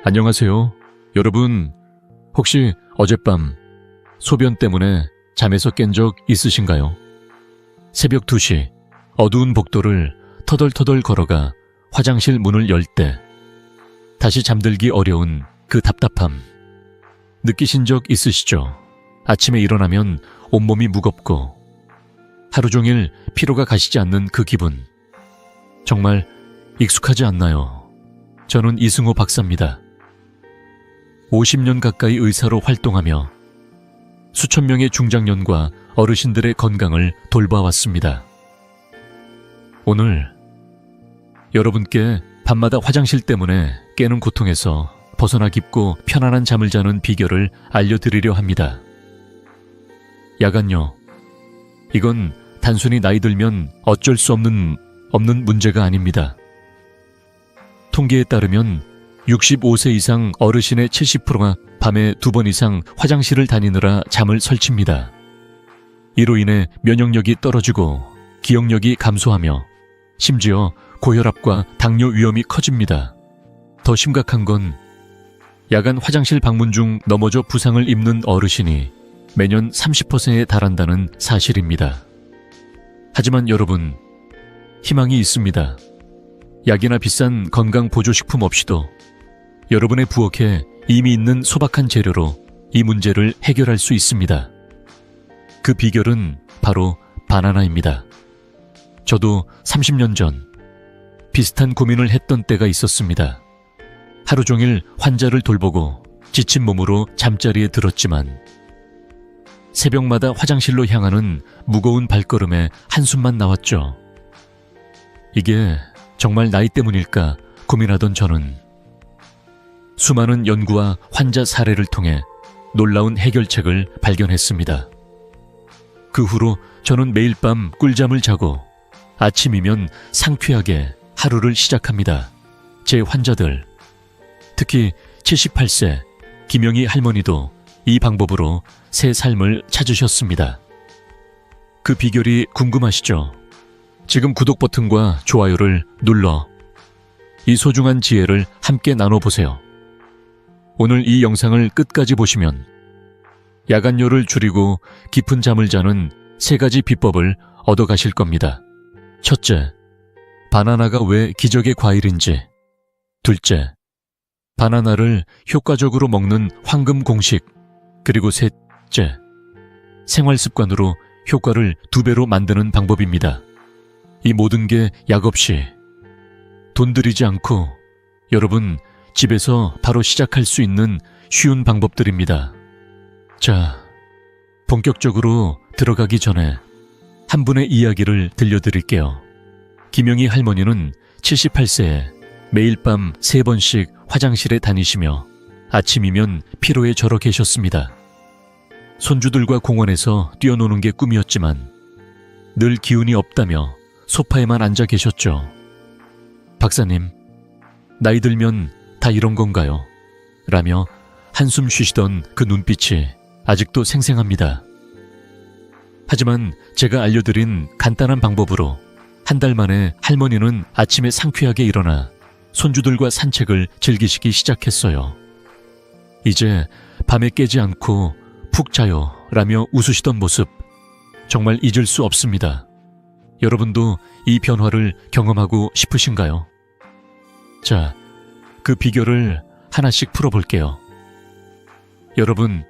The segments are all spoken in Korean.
안녕하세요. 여러분, 혹시 어젯밤 소변 때문에 잠에서 깬 적 있으신가요? 새벽 2시 어두운 복도를 터덜터덜 걸어가 화장실 문을 열 때 다시 잠들기 어려운 그 답답함 느끼신 적 있으시죠? 아침에 일어나면 온몸이 무겁고 하루 종일 피로가 가시지 않는 그 기분. 정말 익숙하지 않나요? 저는 이승호 박사입니다. 50년 가까이 의사로 활동하며 수천 명의 중장년과 어르신들의 건강을 돌봐왔습니다. 오늘 여러분께 밤마다 화장실 때문에 깨는 고통에서 벗어나 깊고 편안한 잠을 자는 비결을 알려드리려 합니다. 야간요. 이건 단순히 나이 들면 어쩔 수 없는 문제가 아닙니다. 통계에 따르면 65세 이상 어르신의 70%가 밤에 2번 이상 화장실을 다니느라 잠을 설칩니다. 이로 인해 면역력이 떨어지고 기억력이 감소하며 심지어 고혈압과 당뇨 위험이 커집니다. 더 심각한 건 야간 화장실 방문 중 넘어져 부상을 입는 어르신이 매년 30%에 달한다는 사실입니다. 하지만 여러분, 희망이 있습니다. 약이나 비싼 건강 보조식품 없이도 여러분의 부엌에 이미 있는 소박한 재료로 이 문제를 해결할 수 있습니다. 그 비결은 바로 바나나입니다. 저도 30년 전 비슷한 고민을 했던 때가 있었습니다. 하루 종일 환자를 돌보고 지친 몸으로 잠자리에 들었지만 새벽마다 화장실로 향하는 무거운 발걸음에 한숨만 나왔죠. 이게 정말 나이 때문일까 고민하던 저는 수많은 연구와 환자 사례를 통해 놀라운 해결책을 발견했습니다. 그 후로 저는 매일 밤 꿀잠을 자고 아침이면 상쾌하게 하루를 시작합니다. 제 환자들, 특히 78세 김영희 할머니도 이 방법으로 새 삶을 찾으셨습니다. 그 비결이 궁금하시죠? 지금 구독 버튼과 좋아요를 눌러 이 소중한 지혜를 함께 나눠보세요. 오늘 이 영상을 끝까지 보시면 야간료를 줄이고 깊은 잠을 자는 3가지 비법을 얻어가실 겁니다. 첫째, 바나나가 왜 기적의 과일인지. 둘째, 바나나를 효과적으로 먹는 황금 공식. 그리고 셋째, 생활 습관으로 효과를 2배로 만드는 방법입니다. 이 모든 게 약 없이 돈 들이지 않고 여러분 집에서 바로 시작할 수 있는 쉬운 방법들입니다. 자, 본격적으로 들어가기 전에 한 분의 이야기를 들려드릴게요. 김영희 할머니는 78세에 매일 밤 3번씩 화장실에 다니시며 아침이면 피로에 절어 계셨습니다. 손주들과 공원에서 뛰어노는 게 꿈이었지만 늘 기운이 없다며 소파에만 앉아 계셨죠. 박사님, 나이 들면 다 이런 건가요? 라며 한숨 쉬시던 그 눈빛이 아직도 생생합니다. 하지만 제가 알려드린 간단한 방법으로 한 달 만에 할머니는 아침에 상쾌하게 일어나 손주들과 산책을 즐기시기 시작했어요. 이제 밤에 깨지 않고 푹 자요 라며 웃으시던 모습 정말 잊을 수 없습니다. 여러분도 이 변화를 경험하고 싶으신가요? 자, 그 비결을 하나씩 풀어볼게요. 여러분,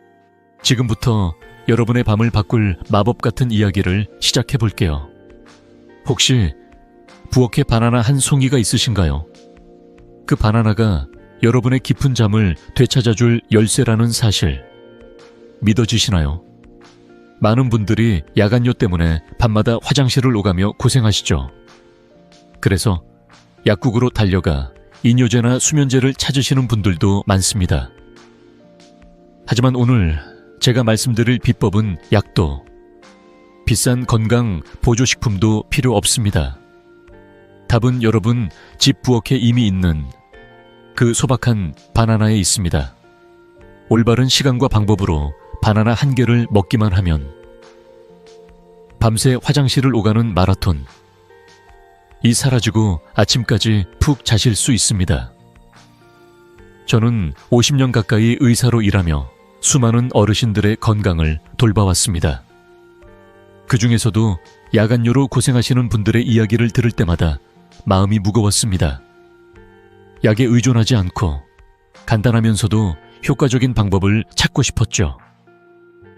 지금부터 여러분의 밤을 바꿀 마법 같은 이야기를 시작해볼게요. 혹시 부엌에 바나나 한 송이가 있으신가요? 그 바나나가 여러분의 깊은 잠을 되찾아줄 열쇠라는 사실 믿어지시나요? 많은 분들이 야간요 때문에 밤마다 화장실을 오가며 고생하시죠. 그래서 약국으로 달려가 이뇨제나 수면제를 찾으시는 분들도 많습니다. 하지만 오늘 제가 말씀드릴 비법은 약도, 비싼 건강 보조식품도 필요 없습니다. 답은 여러분 집 부엌에 이미 있는 그 소박한 바나나에 있습니다. 올바른 시간과 방법으로 바나나 한 개를 먹기만 하면 밤새 화장실을 오가는 마라톤, 이 사라지고 아침까지 푹 자실 수 있습니다. 저는 50년 가까이 의사로 일하며 수많은 어르신들의 건강을 돌봐왔습니다. 그 중에서도 야간요로 고생하시는 분들의 이야기를 들을 때마다 마음이 무거웠습니다. 약에 의존하지 않고 간단하면서도 효과적인 방법을 찾고 싶었죠.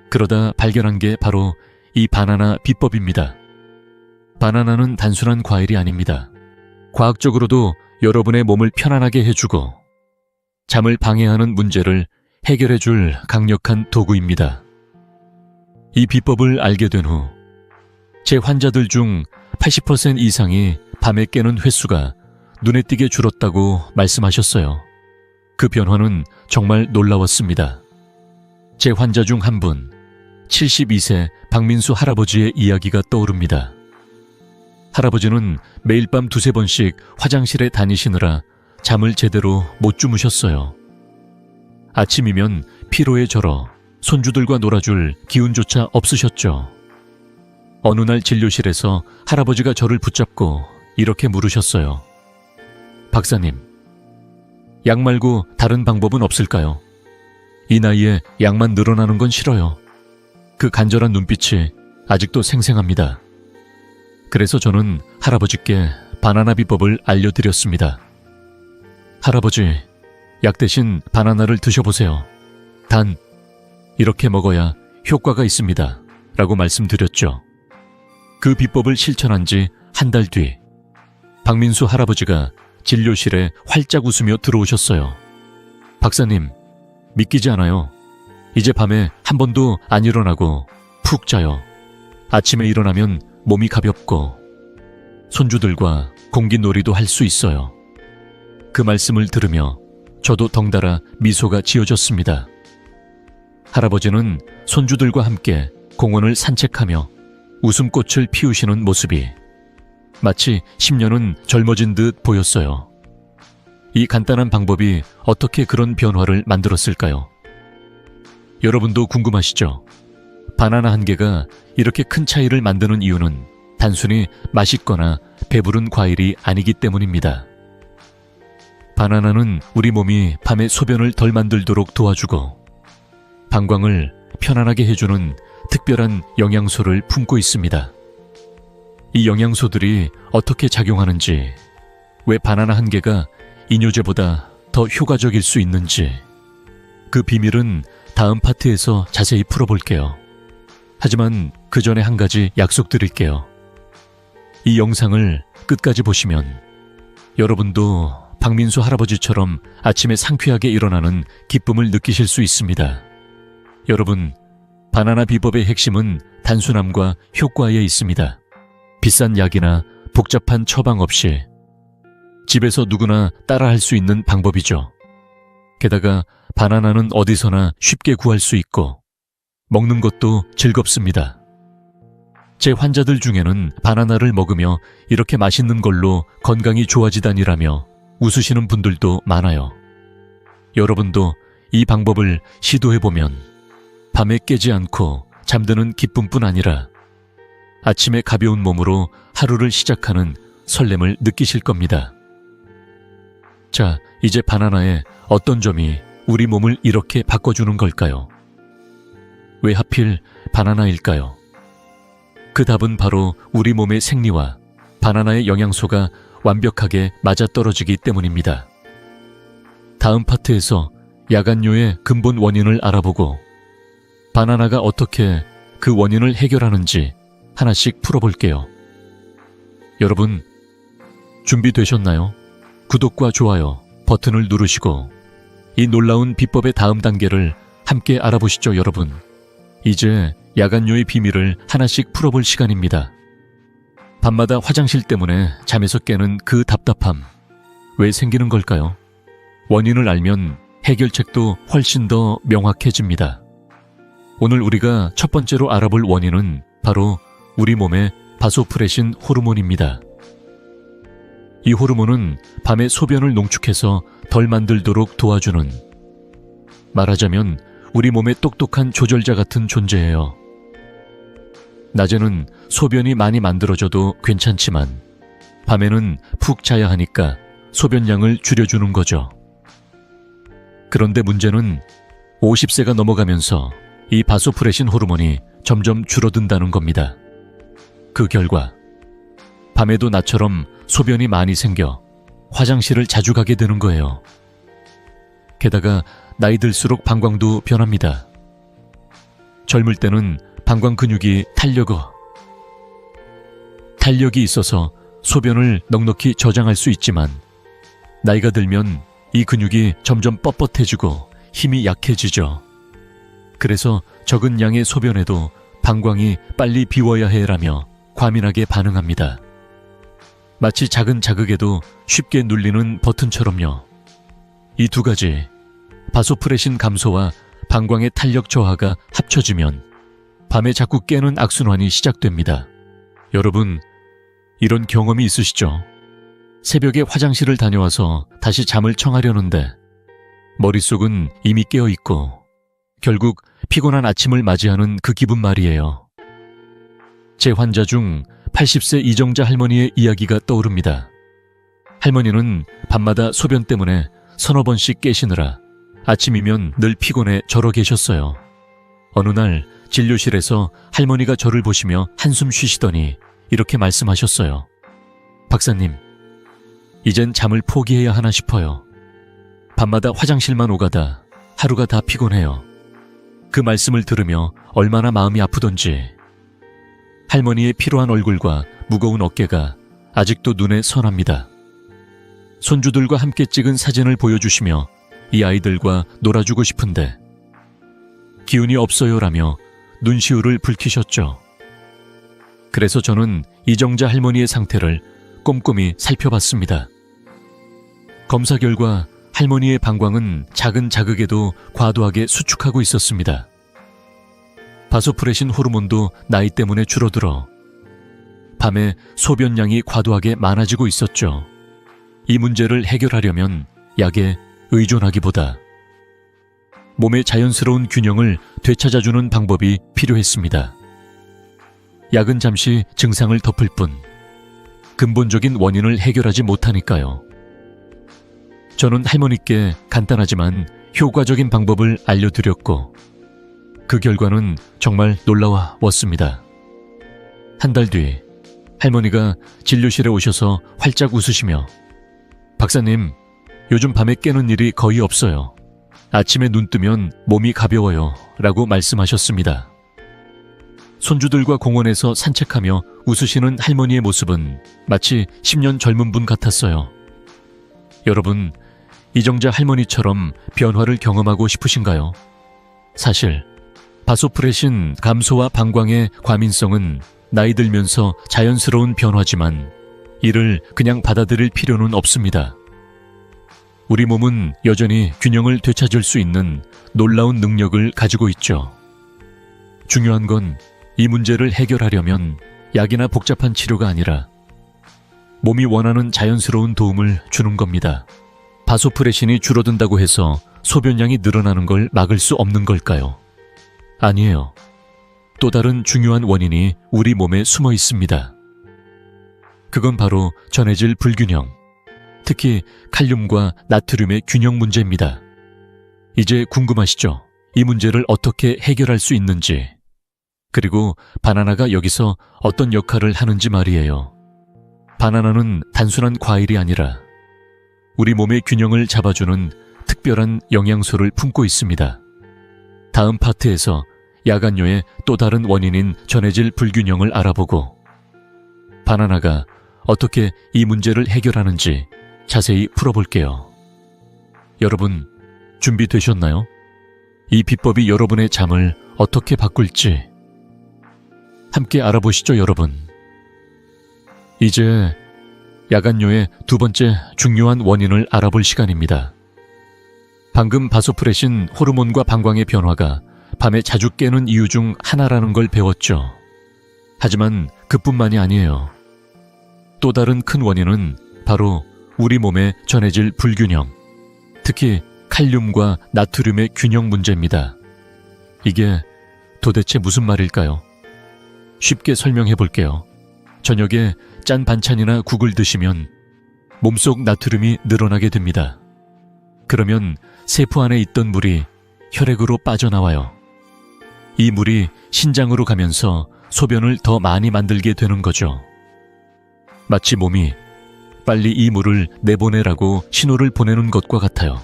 그러다 발견한 게 바로 이 바나나 비법입니다. 바나나는 단순한 과일이 아닙니다. 과학적으로도 여러분의 몸을 편안하게 해주고 잠을 방해하는 문제를 해결해줄 강력한 도구입니다. 이 비법을 알게 된 후 제 환자들 중 80% 이상이 밤에 깨는 횟수가 눈에 띄게 줄었다고 말씀하셨어요. 그 변화는 정말 놀라웠습니다. 제 환자 중 한 분, 72세 박민수 할아버지의 이야기가 떠오릅니다. 할아버지는 매일 밤 두세 번씩 화장실에 다니시느라 잠을 제대로 못 주무셨어요. 아침이면 피로에 절어 손주들과 놀아줄 기운조차 없으셨죠. 어느 날 진료실에서 할아버지가 저를 붙잡고 이렇게 물으셨어요. 박사님, 약 말고 다른 방법은 없을까요? 이 나이에 약만 늘어나는 건 싫어요. 그 간절한 눈빛이 아직도 생생합니다. 그래서 저는 할아버지께 바나나 비법을 알려드렸습니다. 할아버지, 약 대신 바나나를 드셔보세요. 단, 이렇게 먹어야 효과가 있습니다. 라고 말씀드렸죠. 그 비법을 실천한 지 한 달 뒤, 박민수 할아버지가 진료실에 활짝 웃으며 들어오셨어요. 박사님, 믿기지 않아요. 이제 밤에 한 번도 안 일어나고 푹 자요. 아침에 일어나면 몸이 가볍고 손주들과 공기놀이도 할 수 있어요. 그 말씀을 들으며 저도 덩달아 미소가 지어졌습니다. 할아버지는 손주들과 함께 공원을 산책하며 웃음꽃을 피우시는 모습이 마치 10년은 젊어진 듯 보였어요. 이 간단한 방법이 어떻게 그런 변화를 만들었을까요? 여러분도 궁금하시죠? 바나나 한 개가 이렇게 큰 차이를 만드는 이유는 단순히 맛있거나 배부른 과일이 아니기 때문입니다. 바나나는 우리 몸이 밤에 소변을 덜 만들도록 도와주고 방광을 편안하게 해주는 특별한 영양소를 품고 있습니다. 이 영양소들이 어떻게 작용하는지, 왜 바나나 한 개가 이뇨제보다 더 효과적일 수 있는지, 그 비밀은 다음 파트에서 자세히 풀어볼게요. 하지만 그 전에 한 가지 약속드릴게요. 이 영상을 끝까지 보시면 여러분도 박민수 할아버지처럼 아침에 상쾌하게 일어나는 기쁨을 느끼실 수 있습니다. 여러분, 바나나 비법의 핵심은 단순함과 효과에 있습니다. 비싼 약이나 복잡한 처방 없이 집에서 누구나 따라할 수 있는 방법이죠. 게다가 바나나는 어디서나 쉽게 구할 수 있고 먹는 것도 즐겁습니다. 제 환자들 중에는 바나나를 먹으며 이렇게 맛있는 걸로 건강이 좋아지다니라며 웃으시는 분들도 많아요. 여러분도 이 방법을 시도해보면 밤에 깨지 않고 잠드는 기쁨뿐 아니라 아침에 가벼운 몸으로 하루를 시작하는 설렘을 느끼실 겁니다. 자, 이제 바나나의 어떤 점이 우리 몸을 이렇게 바꿔주는 걸까요? 왜 하필 바나나일까요? 그 답은 바로 우리 몸의 생리와 바나나의 영양소가 완벽하게 맞아떨어지기 때문입니다. 다음 파트에서 야간요의 근본 원인을 알아보고 바나나가 어떻게 그 원인을 해결하는지 하나씩 풀어볼게요. 여러분, 준비되셨나요? 구독과 좋아요 버튼을 누르시고 이 놀라운 비법의 다음 단계를 함께 알아보시죠, 여러분. 이제 야간요의 비밀을 하나씩 풀어볼 시간입니다. 밤마다 화장실 때문에 잠에서 깨는 그 답답함, 왜 생기는 걸까요? 원인을 알면 해결책도 훨씬 더 명확해집니다. 오늘 우리가 첫 번째로 알아볼 원인은 바로 우리 몸의 바소프레신 호르몬입니다. 이 호르몬은 밤에 소변을 농축해서 덜 만들도록 도와주는, 말하자면 우리 몸의 똑똑한 조절자 같은 존재예요. 낮에는 소변이 많이 만들어져도 괜찮지만 밤에는 푹 자야 하니까 소변량을 줄여주는 거죠. 그런데 문제는 50세가 넘어가면서 이 바소프레신 호르몬이 점점 줄어든다는 겁니다. 그 결과 밤에도 나처럼 소변이 많이 생겨 화장실을 자주 가게 되는 거예요. 게다가 나이 들수록 방광도 변합니다. 젊을 때는 방광 근육이 탄력이 있어서 소변을 넉넉히 저장할 수 있지만 나이가 들면 이 근육이 점점 뻣뻣해지고 힘이 약해지죠. 그래서 적은 양의 소변에도 방광이 빨리 비워야 해라며 과민하게 반응합니다. 마치 작은 자극에도 쉽게 눌리는 버튼처럼요. 이 두 가지, 바소프레신 감소와 방광의 탄력 저하가 합쳐지면 밤에 자꾸 깨는 악순환이 시작됩니다. 여러분, 이런 경험이 있으시죠? 새벽에 화장실을 다녀와서 다시 잠을 청하려는데 머릿속은 이미 깨어있고 결국 피곤한 아침을 맞이하는 그 기분 말이에요. 제 환자 중 80세 이정자 할머니의 이야기가 떠오릅니다. 할머니는 밤마다 소변 때문에 서너 번씩 깨시느라 아침이면 늘 피곤해 절어 계셨어요. 어느 날 진료실에서 할머니가 저를 보시며 한숨 쉬시더니 이렇게 말씀하셨어요. 박사님, 이젠 잠을 포기해야 하나 싶어요. 밤마다 화장실만 오가다 하루가 다 피곤해요. 그 말씀을 들으며 얼마나 마음이 아프던지. 할머니의 피로한 얼굴과 무거운 어깨가 아직도 눈에 선합니다. 손주들과 함께 찍은 사진을 보여주시며 이 아이들과 놀아주고 싶은데 기운이 없어요라며 눈시울을 붉히셨죠. 그래서 저는 이정자 할머니의 상태를 꼼꼼히 살펴봤습니다. 검사 결과 할머니의 방광은 작은 자극에도 과도하게 수축하고 있었습니다. 바소프레신 호르몬도 나이 때문에 줄어들어 밤에 소변량이 과도하게 많아지고 있었죠. 이 문제를 해결하려면 약에 의존하기보다 몸의 자연스러운 균형을 되찾아주는 방법이 필요했습니다. 약은 잠시 증상을 덮을 뿐 근본적인 원인을 해결하지 못하니까요. 저는 할머니께 간단하지만 효과적인 방법을 알려드렸고 그 결과는 정말 놀라웠습니다. 한 달 뒤 할머니가 진료실에 오셔서 활짝 웃으시며 박사님, 요즘 밤에 깨는 일이 거의 없어요. 아침에 눈 뜨면 몸이 가벼워요 라고 말씀하셨습니다. 손주들과 공원에서 산책하며 웃으시는 할머니의 모습은 마치 10년 젊은 분 같았어요. 여러분, 이정자 할머니처럼 변화를 경험하고 싶으신가요? 사실 바소프레신 감소와 방광의 과민성은 나이 들면서 자연스러운 변화지만 이를 그냥 받아들일 필요는 없습니다. 우리 몸은 여전히 균형을 되찾을 수 있는 놀라운 능력을 가지고 있죠. 중요한 건 이 문제를 해결하려면 약이나 복잡한 치료가 아니라 몸이 원하는 자연스러운 도움을 주는 겁니다. 바소프레신이 줄어든다고 해서 소변량이 늘어나는 걸 막을 수 없는 걸까요? 아니에요. 또 다른 중요한 원인이 우리 몸에 숨어 있습니다. 그건 바로 전해질 불균형, 특히 칼륨과 나트륨의 균형 문제입니다. 이제 궁금하시죠? 이 문제를 어떻게 해결할 수 있는지, 그리고 바나나가 여기서 어떤 역할을 하는지 말이에요. 바나나는 단순한 과일이 아니라 우리 몸의 균형을 잡아주는 특별한 영양소를 품고 있습니다. 다음 파트에서 야간뇨의 또 다른 원인인 전해질 불균형을 알아보고 바나나가 어떻게 이 문제를 해결하는지 자세히 풀어볼게요. 여러분, 준비되셨나요? 이 비법이 여러분의 잠을 어떻게 바꿀지 함께 알아보시죠, 여러분. 이제 야간뇨의 두 번째 중요한 원인을 알아볼 시간입니다. 방금 바소프레신 호르몬과 방광의 변화가 밤에 자주 깨는 이유 중 하나라는 걸 배웠죠. 하지만 그뿐만이 아니에요. 또 다른 큰 원인은 바로 우리 몸에 전해질 불균형, 특히 칼륨과 나트륨의 균형 문제입니다. 이게 도대체 무슨 말일까요? 쉽게 설명해 볼게요. 저녁에 짠 반찬이나 국을 드시면 몸속 나트륨이 늘어나게 됩니다. 그러면 세포 안에 있던 물이 혈액으로 빠져나와요. 이 물이 신장으로 가면서 소변을 더 많이 만들게 되는 거죠. 마치 몸이 빨리 이 물을 내보내라고 신호를 보내는 것과 같아요.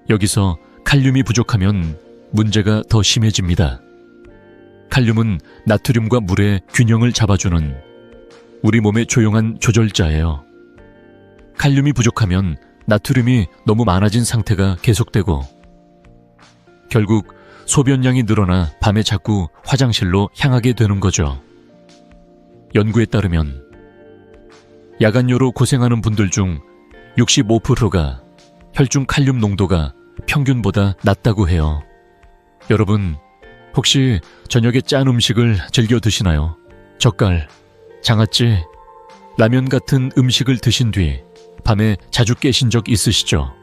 여기서 칼륨이 부족하면 문제가 더 심해집니다. 칼륨은 나트륨과 물의 균형을 잡아주는 우리 몸의 조용한 조절자예요. 칼륨이 부족하면 나트륨이 너무 많아진 상태가 계속되고 결국 소변량이 늘어나 밤에 자꾸 화장실로 향하게 되는 거죠. 연구에 따르면 야간요로 고생하는 분들 중 65%가 혈중 칼륨 농도가 평균보다 낮다고 해요. 여러분, 혹시 저녁에 짠 음식을 즐겨 드시나요? 젓갈, 장아찌, 라면 같은 음식을 드신 뒤 밤에 자주 깨신 적 있으시죠?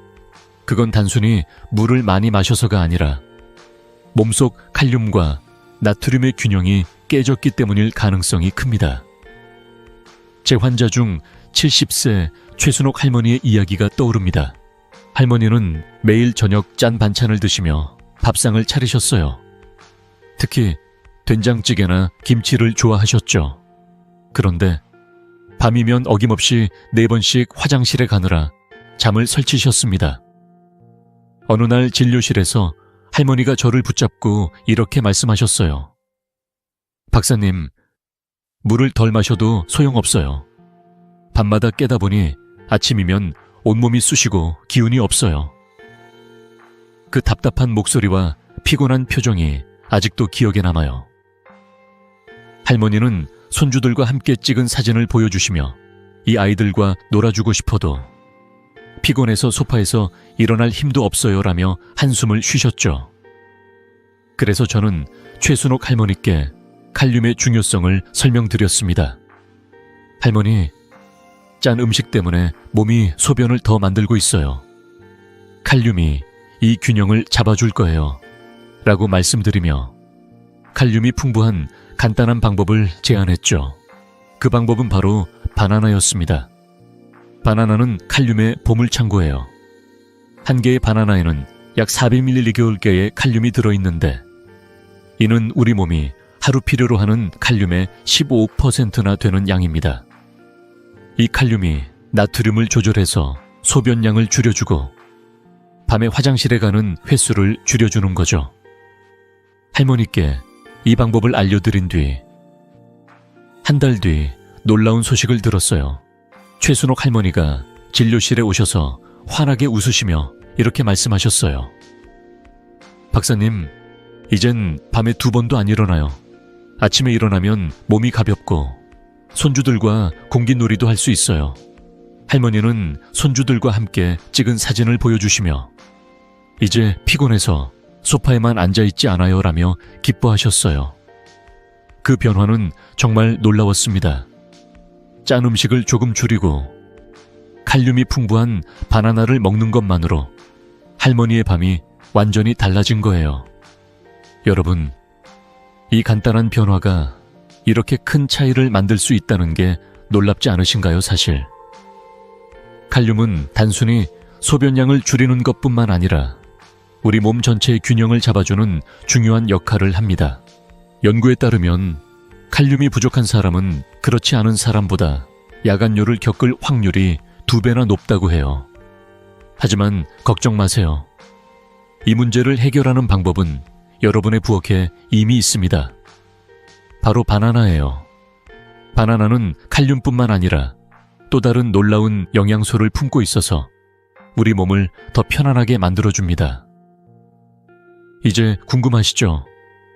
그건 단순히 물을 많이 마셔서가 아니라 몸속 칼륨과 나트륨의 균형이 깨졌기 때문일 가능성이 큽니다. 제 환자 중 70세 최순옥 할머니의 이야기가 떠오릅니다. 할머니는 매일 저녁 짠 반찬을 드시며 밥상을 차리셨어요. 특히 된장찌개나 김치를 좋아하셨죠. 그런데 밤이면 어김없이 4번씩 화장실에 가느라 잠을 설치셨습니다. 어느 날 진료실에서 할머니가 저를 붙잡고 이렇게 말씀하셨어요. 박사님, 물을 덜 마셔도 소용없어요. 밤마다 깨다 보니 아침이면 온몸이 쑤시고 기운이 없어요. 그 답답한 목소리와 피곤한 표정이 아직도 기억에 남아요. 할머니는 손주들과 함께 찍은 사진을 보여주시며 이 아이들과 놀아주고 싶어도 피곤해서 소파에서 일어날 힘도 없어요 라며 한숨을 쉬셨죠. 그래서 저는 최순옥 할머니께 칼륨의 중요성을 설명드렸습니다. 할머니, 짠 음식 때문에 몸이 소변을 더 만들고 있어요. 칼륨이 이 균형을 잡아줄 거예요. 라고 말씀드리며 칼륨이 풍부한 간단한 방법을 제안했죠. 그 방법은 바로 바나나였습니다. 바나나는 칼륨의 보물창고예요. 한 개의 바나나에는 약 400mg의 칼륨이 들어있는데 이는 우리 몸이 하루 필요로 하는 칼륨의 15%나 되는 양입니다. 이 칼륨이 나트륨을 조절해서 소변량을 줄여주고 밤에 화장실에 가는 횟수를 줄여주는 거죠. 할머니께 이 방법을 알려드린 뒤 한 달 뒤 놀라운 소식을 들었어요. 최순옥 할머니가 진료실에 오셔서 환하게 웃으시며 이렇게 말씀하셨어요. 박사님, 이젠 밤에 2번도 안 일어나요. 아침에 일어나면 몸이 가볍고 손주들과 공기놀이도 할 수 있어요. 할머니는 손주들과 함께 찍은 사진을 보여주시며 이제 피곤해서 소파에만 앉아있지 않아요 라며 기뻐하셨어요. 그 변화는 정말 놀라웠습니다. 짠 음식을 조금 줄이고 칼륨이 풍부한 바나나를 먹는 것만으로 할머니의 밤이 완전히 달라진 거예요. 여러분, 이 간단한 변화가 이렇게 큰 차이를 만들 수 있다는 게 놀랍지 않으신가요, 사실? 칼륨은 단순히 소변량을 줄이는 것뿐만 아니라 우리 몸 전체의 균형을 잡아주는 중요한 역할을 합니다. 연구에 따르면 칼륨이 부족한 사람은 그렇지 않은 사람보다 야간요를 겪을 확률이 2배나 높다고 해요. 하지만 걱정 마세요. 이 문제를 해결하는 방법은 여러분의 부엌에 이미 있습니다. 바로 바나나예요. 바나나는 칼륨뿐만 아니라 또 다른 놀라운 영양소를 품고 있어서 우리 몸을 더 편안하게 만들어줍니다. 이제 궁금하시죠?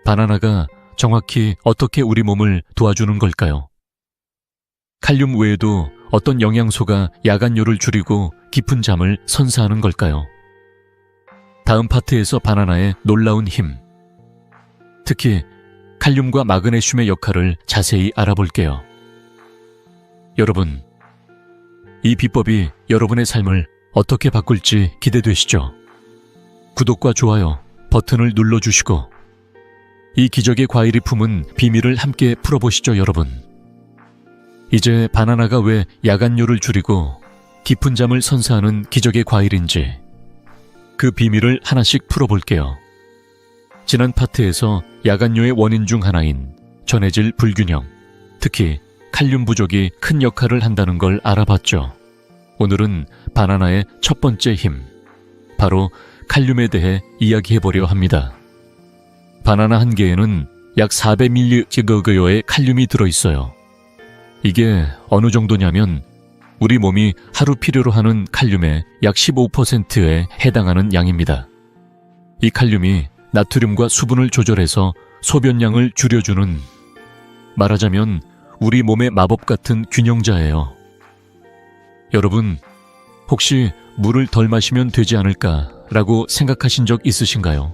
바나나가 정확히 어떻게 우리 몸을 도와주는 걸까요? 칼륨 외에도 어떤 영양소가 야간요를 줄이고 깊은 잠을 선사하는 걸까요? 다음 파트에서 바나나의 놀라운 힘, 특히 칼륨과 마그네슘의 역할을 자세히 알아볼게요. 여러분, 이 비법이 여러분의 삶을 어떻게 바꿀지 기대되시죠? 구독과 좋아요 버튼을 눌러주시고 이 기적의 과일이 품은 비밀을 함께 풀어보시죠, 여러분. 이제 바나나가 왜 야간요를 줄이고 깊은 잠을 선사하는 기적의 과일인지 그 비밀을 하나씩 풀어볼게요. 지난 파트에서 야간뇨의 원인 중 하나인 전해질 불균형, 특히 칼륨 부족이 큰 역할을 한다는 걸 알아봤죠. 오늘은 바나나의 첫 번째 힘, 바로 칼륨에 대해 이야기해보려 합니다. 바나나 한 개에는 약 400mg의 칼륨이 들어있어요. 이게 어느 정도냐면 우리 몸이 하루 필요로 하는 칼륨의 약 15%에 해당하는 양입니다. 이 칼륨이 나트륨과 수분을 조절해서 소변량을 줄여주는, 말하자면 우리 몸의 마법 같은 균형자예요. 여러분, 혹시 물을 덜 마시면 되지 않을까라고 생각하신 적 있으신가요?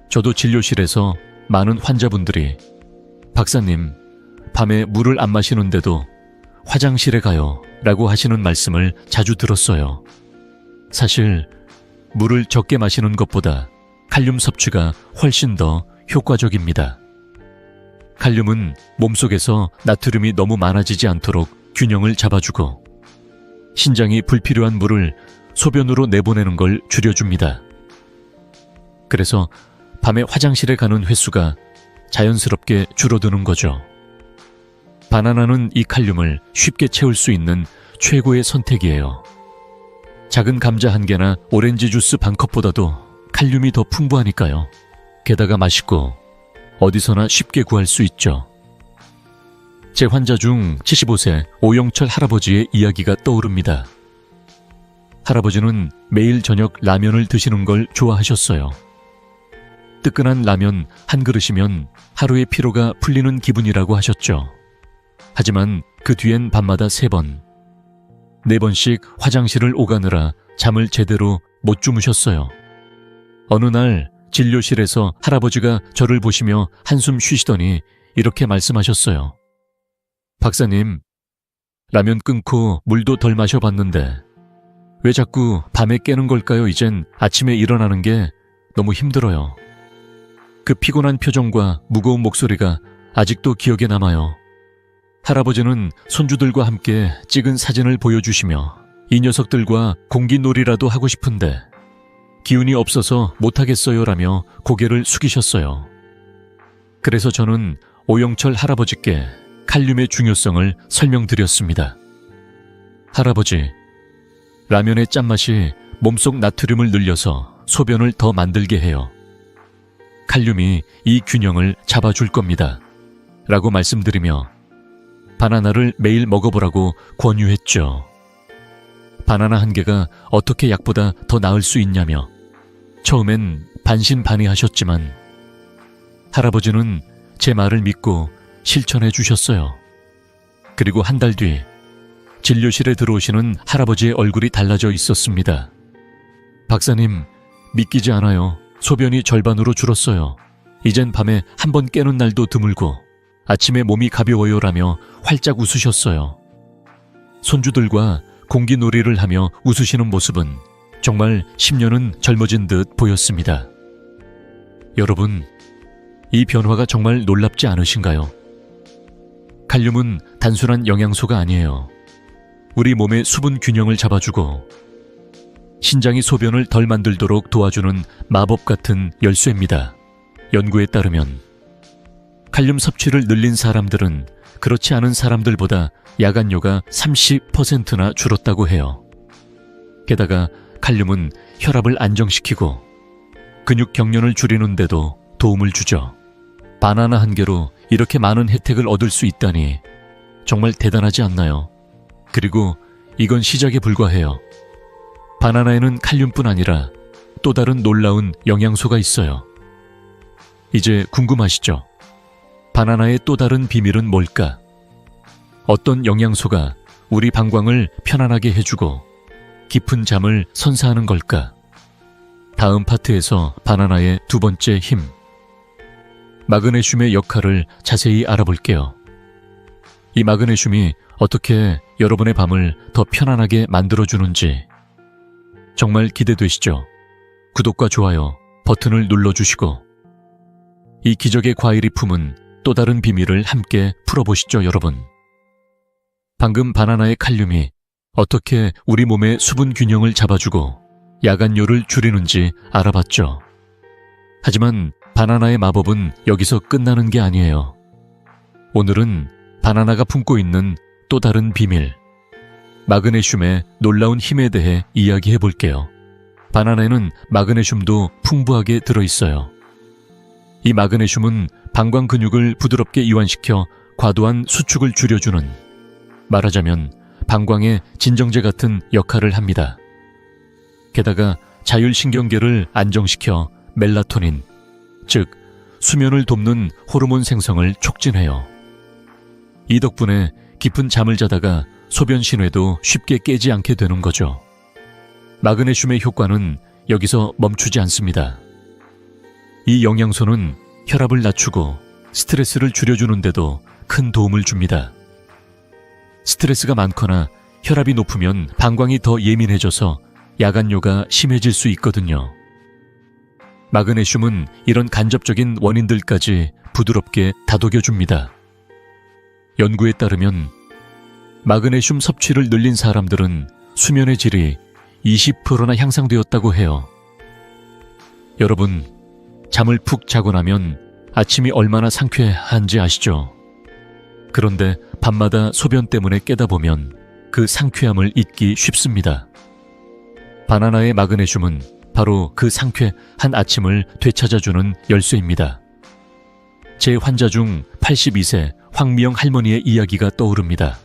저도 진료실에서 많은 환자분들이 박사님, 밤에 물을 안 마시는데도 화장실에 가요 라고 하시는 말씀을 자주 들었어요. 사실 물을 적게 마시는 것보다 칼륨 섭취가 훨씬 더 효과적입니다. 칼륨은 몸속에서 나트륨이 너무 많아지지 않도록 균형을 잡아주고 신장이 불필요한 물을 소변으로 내보내는 걸 줄여줍니다. 그래서 밤에 화장실에 가는 횟수가 자연스럽게 줄어드는 거죠. 바나나는 이 칼륨을 쉽게 채울 수 있는 최고의 선택이에요. 작은 감자 한 개나 오렌지 주스 반 컵보다도 칼륨이 더 풍부하니까요. 게다가 맛있고 어디서나 쉽게 구할 수 있죠. 제 환자 중 75세 오영철 할아버지의 이야기가 떠오릅니다. 할아버지는 매일 저녁 라면을 드시는 걸 좋아하셨어요. 뜨끈한 라면 한 그릇이면 하루의 피로가 풀리는 기분이라고 하셨죠. 하지만 그 뒤엔 밤마다 3번, 4번씩 화장실을 오가느라 잠을 제대로 못 주무셨어요. 어느 날 진료실에서 할아버지가 저를 보시며 한숨 쉬시더니 이렇게 말씀하셨어요. 박사님, 라면 끊고 물도 덜 마셔봤는데 왜 자꾸 밤에 깨는 걸까요? 이젠 아침에 일어나는 게 너무 힘들어요. 그 피곤한 표정과 무거운 목소리가 아직도 기억에 남아요. 할아버지는 손주들과 함께 찍은 사진을 보여주시며 이 녀석들과 공기놀이라도 하고 싶은데 기운이 없어서 못하겠어요라며 고개를 숙이셨어요. 그래서 저는 오영철 할아버지께 칼륨의 중요성을 설명드렸습니다. 할아버지, 라면의 짠맛이 몸속 나트륨을 늘려서 소변을 더 만들게 해요. 칼륨이 이 균형을 잡아줄 겁니다. 라고 말씀드리며 바나나를 매일 먹어보라고 권유했죠. 바나나 한 개가 어떻게 약보다 더 나을 수 있냐며 처음엔 반신반의하셨지만 할아버지는 제 말을 믿고 실천해 주셨어요. 그리고 한 달 뒤 진료실에 들어오시는 할아버지의 얼굴이 달라져 있었습니다. 박사님, 믿기지 않아요. 소변이 절반으로 줄었어요. 이젠 밤에 한 번 깨는 날도 드물고 아침에 몸이 가벼워요라며 활짝 웃으셨어요. 손주들과 공기놀이를 하며 웃으시는 모습은 정말 10년은 젊어진 듯 보였습니다. 여러분, 이 변화가 정말 놀랍지 않으신가요? 칼륨은 단순한 영양소가 아니에요. 우리 몸의 수분 균형을 잡아주고 신장이 소변을 덜 만들도록 도와주는 마법 같은 열쇠입니다. 연구에 따르면 칼륨 섭취를 늘린 사람들은 그렇지 않은 사람들보다 야간뇨가 30%나 줄었다고 해요. 게다가 칼륨은 혈압을 안정시키고 근육 경련을 줄이는데도 도움을 주죠. 바나나 한 개로 이렇게 많은 혜택을 얻을 수 있다니 정말 대단하지 않나요? 그리고 이건 시작에 불과해요. 바나나에는 칼륨뿐 아니라 또 다른 놀라운 영양소가 있어요. 이제 궁금하시죠? 바나나의 또 다른 비밀은 뭘까? 어떤 영양소가 우리 방광을 편안하게 해주고 깊은 잠을 선사하는 걸까? 다음 파트에서 바나나의 두 번째 힘, 마그네슘의 역할을 자세히 알아볼게요. 이 마그네슘이 어떻게 여러분의 밤을 더 편안하게 만들어주는지 정말 기대되시죠? 구독과 좋아요 버튼을 눌러주시고 이 기적의 과일이 품은 또 다른 비밀을 함께 풀어보시죠, 여러분. 방금 바나나의 칼륨이 어떻게 우리 몸의 수분 균형을 잡아주고 야간료를 줄이는지 알아봤죠. 하지만 바나나의 마법은 여기서 끝나는 게 아니에요. 오늘은 바나나가 품고 있는 또 다른 비밀, 마그네슘의 놀라운 힘에 대해 이야기해 볼게요. 바나나에는 마그네슘도 풍부하게 들어있어요. 이 마그네슘은 방광 근육을 부드럽게 이완시켜 과도한 수축을 줄여주는, 말하자면 방광의 진정제 같은 역할을 합니다. 게다가 자율신경계를 안정시켜 멜라토닌, 즉 수면을 돕는 호르몬 생성을 촉진해요. 이 덕분에 깊은 잠을 자다가 소변 신뢰도 쉽게 깨지 않게 되는 거죠. 마그네슘의 효과는 여기서 멈추지 않습니다. 이 영양소는 혈압을 낮추고 스트레스를 줄여주는데도 큰 도움을 줍니다. 스트레스가 많거나 혈압이 높으면 방광이 더 예민해져서 야간뇨가 심해질 수 있거든요. 마그네슘은 이런 간접적인 원인들까지 부드럽게 다독여줍니다. 연구에 따르면 마그네슘 섭취를 늘린 사람들은 수면의 질이 20%나 향상되었다고 해요. 여러분, 잠을 푹 자고 나면 아침이 얼마나 상쾌한지 아시죠? 그런데 밤마다 소변 때문에 깨다 보면 그 상쾌함을 잊기 쉽습니다. 바나나의 마그네슘은 바로 그 상쾌한 아침을 되찾아주는 열쇠입니다. 제 환자 중 82세 황미영 할머니의 이야기가 떠오릅니다.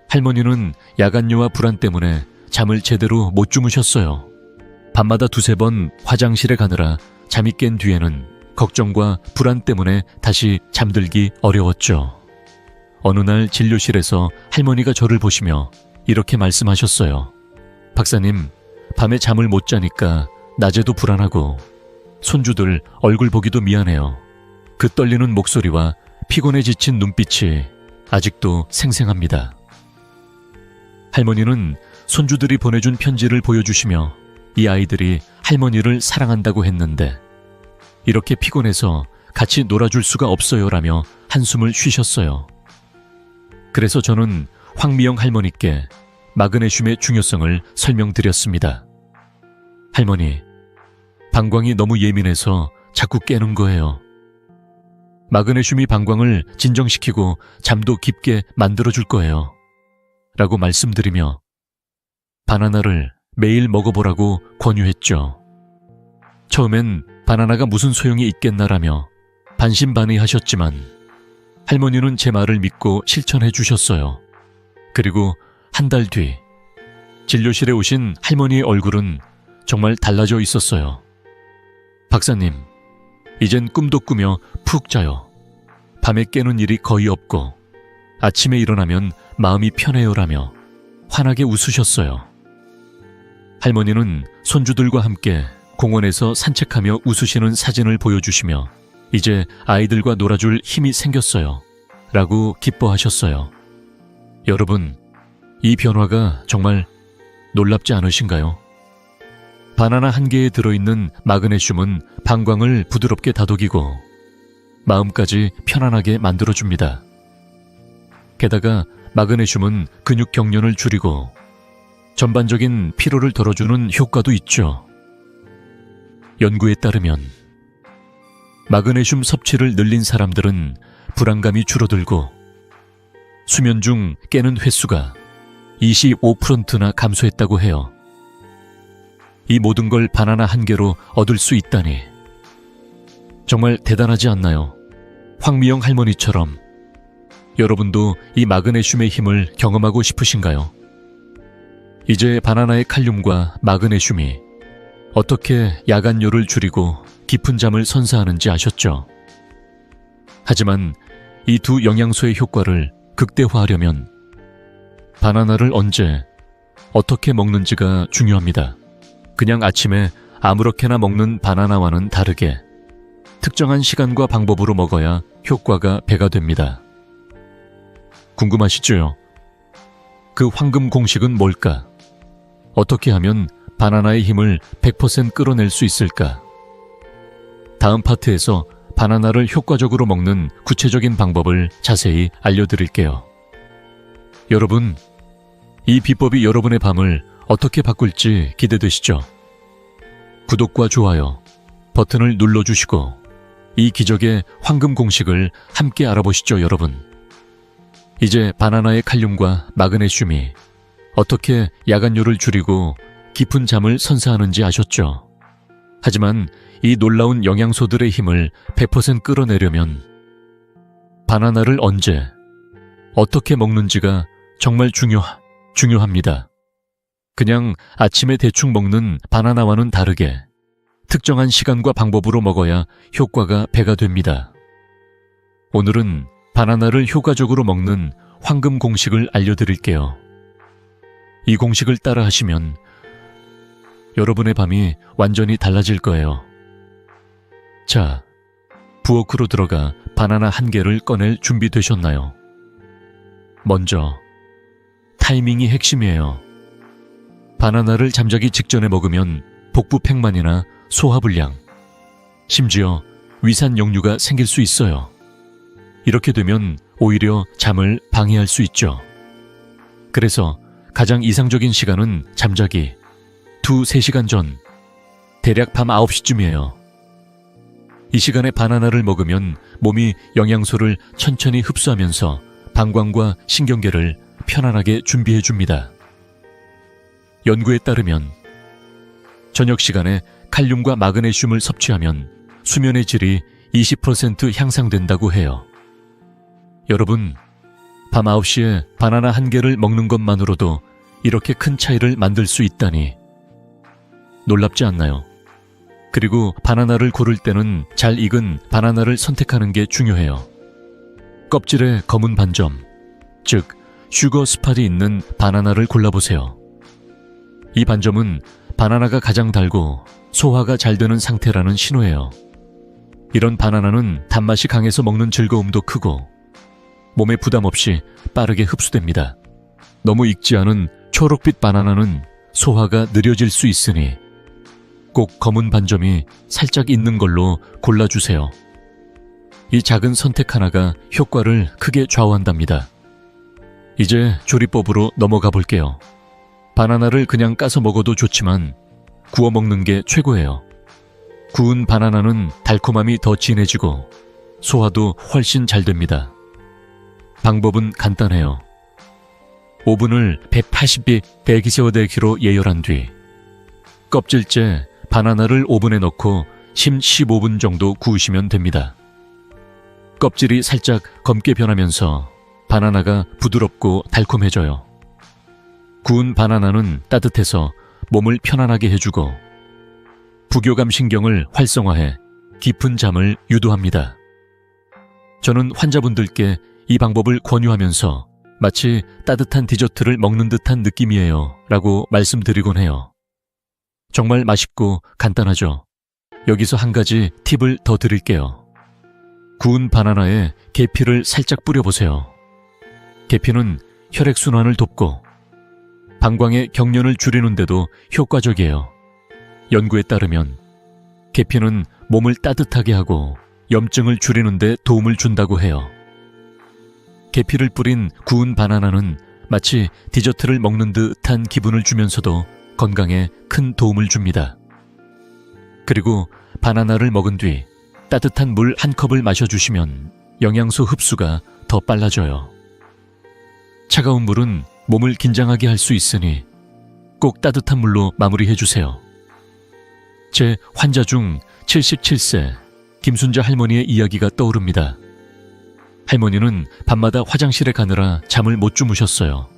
할머니는 야간뇨와 불안 때문에 잠을 제대로 못 주무셨어요. 밤마다 두세 번 화장실에 가느라 잠이 깬 뒤에는 걱정과 불안 때문에 다시 잠들기 어려웠죠. 어느 날 진료실에서 할머니가 저를 보시며 이렇게 말씀하셨어요. 박사님, 밤에 잠을 못 자니까 낮에도 불안하고 손주들 얼굴 보기도 미안해요. 그 떨리는 목소리와 피곤해 지친 눈빛이 아직도 생생합니다. 할머니는 손주들이 보내준 편지를 보여주시며 이 아이들이 할머니를 사랑한다고 했는데 이렇게 피곤해서 같이 놀아줄 수가 없어요라며 한숨을 쉬셨어요. 그래서 저는 황미영 할머니께 마그네슘의 중요성을 설명드렸습니다. 할머니, 방광이 너무 예민해서 자꾸 깨는 거예요. 마그네슘이 방광을 진정시키고 잠도 깊게 만들어줄 거예요. 라고 말씀드리며 바나나를 매일 먹어보라고 권유했죠. 처음엔 바나나가 무슨 소용이 있겠나라며 반신반의하셨지만 할머니는 제 말을 믿고 실천해 주셨어요. 그리고 한 달 뒤 진료실에 오신 할머니의 얼굴은 정말 달라져 있었어요. 박사님, 이젠 꿈도 꾸며 푹 자요. 밤에 깨는 일이 거의 없고 아침에 일어나면 마음이 편해요라며 환하게 웃으셨어요. 할머니는 손주들과 함께 공원에서 산책하며 웃으시는 사진을 보여주시며 이제 아이들과 놀아줄 힘이 생겼어요. 라고 기뻐하셨어요. 여러분, 이 변화가 정말 놀랍지 않으신가요? 바나나 한 개에 들어있는 마그네슘은 방광을 부드럽게 다독이고 마음까지 편안하게 만들어줍니다. 게다가 마그네슘은 근육 경련을 줄이고 전반적인 피로를 덜어주는 효과도 있죠. 연구에 따르면 마그네슘 섭취를 늘린 사람들은 불안감이 줄어들고 수면 중 깨는 횟수가 25%나 감소했다고 해요. 이 모든 걸 바나나 한 개로 얻을 수 있다니 정말 대단하지 않나요? 황미영 할머니처럼 여러분도 이 마그네슘의 힘을 경험하고 싶으신가요? 이제 바나나의 칼륨과 마그네슘이 어떻게 야간뇨를 줄이고 깊은 잠을 선사하는지 아셨죠? 하지만 이 두 영양소의 효과를 극대화하려면 바나나를 언제, 어떻게 먹는지가 중요합니다. 그냥 아침에 아무렇게나 먹는 바나나와는 다르게 특정한 시간과 방법으로 먹어야 효과가 배가 됩니다. 궁금하시죠? 그 황금 공식은 뭘까? 어떻게 하면 바나나의 힘을 100% 끌어낼 수 있을까? 다음 파트에서 바나나를 효과적으로 먹는 구체적인 방법을 자세히 알려드릴게요. 여러분, 이 비법이 여러분의 밤을 어떻게 바꿀지 기대되시죠? 구독과 좋아요 버튼을 눌러주시고 이 기적의 황금 공식을 함께 알아보시죠, 여러분. 이제 바나나의 칼륨과 마그네슘이 어떻게 야간뇨를 줄이고 깊은 잠을 선사하는지 아셨죠? 하지만 이 놀라운 영양소들의 힘을 100% 끌어내려면 바나나를 언제, 어떻게 먹는지가 정말 중요합니다. 그냥 아침에 대충 먹는 바나나와는 다르게 특정한 시간과 방법으로 먹어야 효과가 배가 됩니다. 오늘은 바나나를 효과적으로 먹는 황금 공식을 알려드릴게요. 이 공식을 따라 하시면 여러분의 밤이 완전히 달라질 거예요. 자, 부엌으로 들어가 바나나 한 개를 꺼낼 준비되셨나요? 먼저, 타이밍이 핵심이에요. 바나나를 잠자기 직전에 먹으면 복부 팽만이나 소화불량, 심지어 위산 역류가 생길 수 있어요. 이렇게 되면 오히려 잠을 방해할 수 있죠. 그래서 가장 이상적인 시간은 잠자기 2-3시간 전, 대략 밤 9시쯤이에요. 이 시간에 바나나를 먹으면 몸이 영양소를 천천히 흡수하면서 방광과 신경계를 편안하게 준비해 줍니다. 연구에 따르면 저녁 시간에 칼륨과 마그네슘을 섭취하면 수면의 질이 20% 향상된다고 해요. 여러분, 밤 9시에 바나나 한 개를 먹는 것만으로도 이렇게 큰 차이를 만들 수 있다니 놀랍지 않나요? 그리고 바나나를 고를 때는 잘 익은 바나나를 선택하는 게 중요해요. 껍질에 검은 반점, 즉 슈거 스팟이 있는 바나나를 골라보세요. 이 반점은 바나나가 가장 달고 소화가 잘 되는 상태라는 신호예요. 이런 바나나는 단맛이 강해서 먹는 즐거움도 크고 몸에 부담 없이 빠르게 흡수됩니다. 너무 익지 않은 초록빛 바나나는 소화가 느려질 수 있으니 꼭 검은 반점이 살짝 있는 걸로 골라주세요. 이 작은 선택 하나가 효과를 크게 좌우한답니다. 이제 조리법으로 넘어가 볼게요. 바나나를 그냥 까서 먹어도 좋지만 구워 먹는 게 최고예요. 구운 바나나는 달콤함이 더 진해지고 소화도 훨씬 잘 됩니다. 방법은 간단해요. 오븐을 180비 대기 세워대기로 예열한 뒤 껍질째 바나나를 오븐에 넣고 15분 정도 구우시면 됩니다. 껍질이 살짝 검게 변하면서 바나나가 부드럽고 달콤해져요. 구운 바나나는 따뜻해서 몸을 편안하게 해주고 부교감 신경을 활성화해 깊은 잠을 유도합니다. 저는 환자분들께 이 방법을 권유하면서 마치 따뜻한 디저트를 먹는 듯한 느낌이에요 라고 말씀드리곤 해요. 정말 맛있고 간단하죠? 여기서 한 가지 팁을 더 드릴게요. 구운 바나나에 계피를 살짝 뿌려보세요. 계피는 혈액순환을 돕고 방광의 경련을 줄이는데도 효과적이에요. 연구에 따르면 계피는 몸을 따뜻하게 하고 염증을 줄이는 데 도움을 준다고 해요. 계피를 뿌린 구운 바나나는 마치 디저트를 먹는 듯한 기분을 주면서도 건강에 큰 도움을 줍니다. 그리고 바나나를 먹은 뒤 따뜻한 물 한 컵을 마셔주시면 영양소 흡수가 더 빨라져요. 차가운 물은 몸을 긴장하게 할 수 있으니 꼭 따뜻한 물로 마무리해주세요. 제 환자 중 77세 김순자 할머니의 이야기가 떠오릅니다. 할머니는 밤마다 화장실에 가느라 잠을 못 주무셨어요.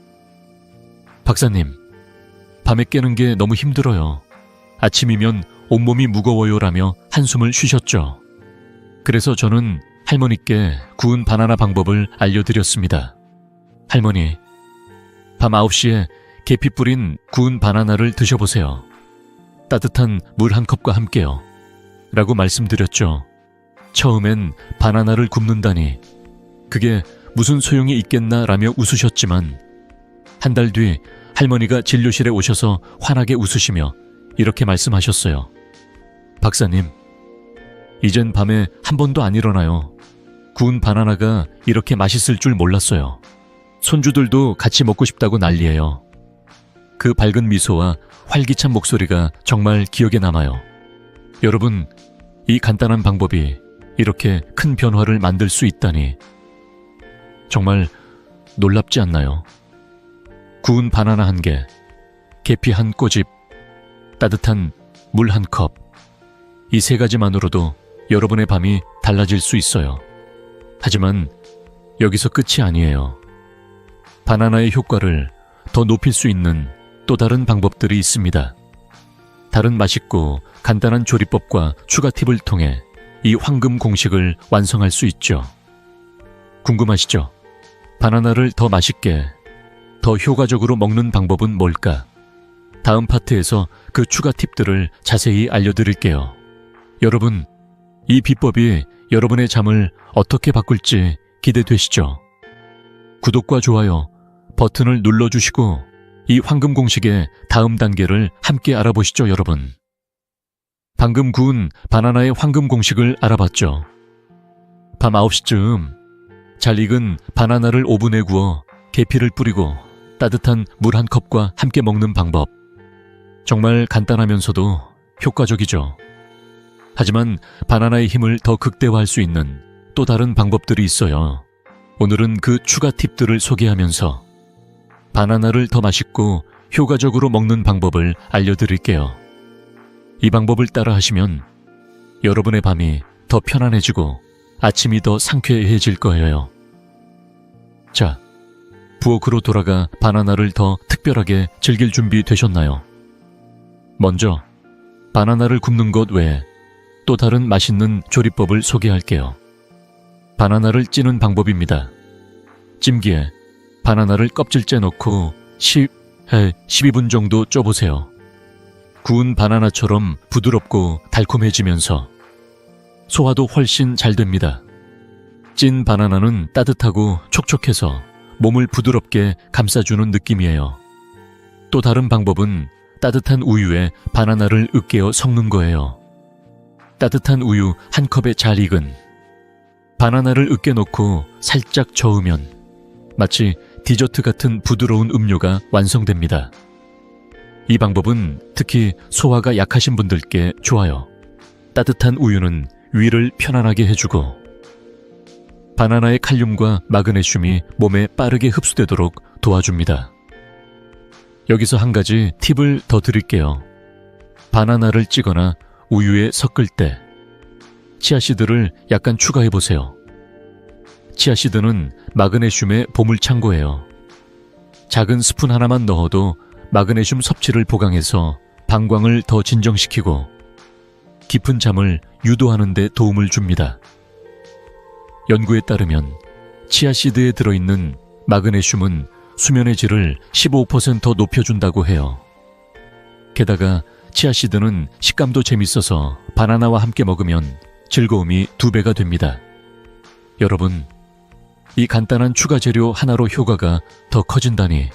박사님, 밤에 깨는 게 너무 힘들어요. 아침이면 온몸이 무거워요라며 한숨을 쉬셨죠. 그래서 저는 할머니께 구운 바나나 방법을 알려드렸습니다. 할머니, 밤 9시에 계피 뿌린 구운 바나나를 드셔보세요. 따뜻한 물 한 컵과 함께요. 라고 말씀드렸죠. 처음엔 바나나를 굽는다니 그게 무슨 소용이 있겠나 라며 웃으셨지만 한 달 뒤 할머니가 진료실에 오셔서 환하게 웃으시며 이렇게 말씀하셨어요. 박사님, 이젠 밤에 한 번도 안 일어나요. 구운 바나나가 이렇게 맛있을 줄 몰랐어요. 손주들도 같이 먹고 싶다고 난리예요. 그 밝은 미소와 활기찬 목소리가 정말 기억에 남아요. 여러분, 이 간단한 방법이 이렇게 큰 변화를 만들 수 있다니 정말 놀랍지 않나요? 구운 바나나 1개, 계피 1꼬집, 따뜻한 물 1컵. 이 3가지만으로도 여러분의 밤이 달라질 수 있어요. 하지만 여기서 끝이 아니에요. 바나나의 효과를 더 높일 수 있는 또 다른 방법들이 있습니다. 다른 맛있고 간단한 조리법과 추가 팁을 통해 이 황금 공식을 완성할 수 있죠. 궁금하시죠? 바나나를 더 맛있게, 더 효과적으로 먹는 방법은 뭘까? 다음 파트에서 그 추가 팁들을 자세히 알려드릴게요. 여러분, 이 비법이 여러분의 잠을 어떻게 바꿀지 기대되시죠? 구독과 좋아요 버튼을 눌러주시고 이 황금 공식의 다음 단계를 함께 알아보시죠, 여러분. 방금 구운 바나나의 황금 공식을 알아봤죠. 밤 9시쯤 잘 익은 바나나를 오븐에 구워 계피를 뿌리고 따뜻한 물 1컵과 함께 먹는 방법. 정말 간단하면서도 효과적이죠. 하지만 바나나의 힘을 더 극대화할 수 있는 또 다른 방법들이 있어요. 오늘은 그 추가 팁들을 소개하면서 바나나를 더 맛있고 효과적으로 먹는 방법을 알려드릴게요. 이 방법을 따라 하시면 여러분의 밤이 더 편안해지고 아침이 더 상쾌해질 거예요. 자, 부엌으로 돌아가 바나나를 더 특별하게 즐길 준비 되셨나요? 먼저 바나나를 굽는 것 외에 또 다른 맛있는 조리법을 소개할게요. 바나나를 찌는 방법입니다. 찜기에 바나나를 껍질째 넣고 12분 정도 쪄보세요. 구운 바나나처럼 부드럽고 달콤해지면서 소화도 훨씬 잘 됩니다. 찐 바나나는 따뜻하고 촉촉해서 몸을 부드럽게 감싸주는 느낌이에요. 또 다른 방법은 따뜻한 우유에 바나나를 으깨어 섞는 거예요. 따뜻한 우유 1컵에 잘 익은 바나나를 으깨 놓고 살짝 저으면 마치 디저트 같은 부드러운 음료가 완성됩니다. 이 방법은 특히 소화가 약하신 분들께 좋아요. 따뜻한 우유는 위를 편안하게 해주고 바나나의 칼륨과 마그네슘이 몸에 빠르게 흡수되도록 도와줍니다. 여기서 한 가지 팁을 더 드릴게요. 바나나를 찌거나 우유에 섞을 때 치아씨드를 약간 추가해보세요. 치아씨드는 마그네슘의 보물창고예요. 작은 스푼 하나만 넣어도 마그네슘 섭취를 보강해서 방광을 더 진정시키고 깊은 잠을 유도하는 데 도움을 줍니다. 연구에 따르면 치아씨드에 들어있는 마그네슘은 수면의 질을 15% 높여준다고 해요. 게다가 치아씨드는 식감도 재밌어서 바나나와 함께 먹으면 즐거움이 2배가 됩니다. 여러분, 이 간단한 추가 재료 하나로 효과가 더 커진다니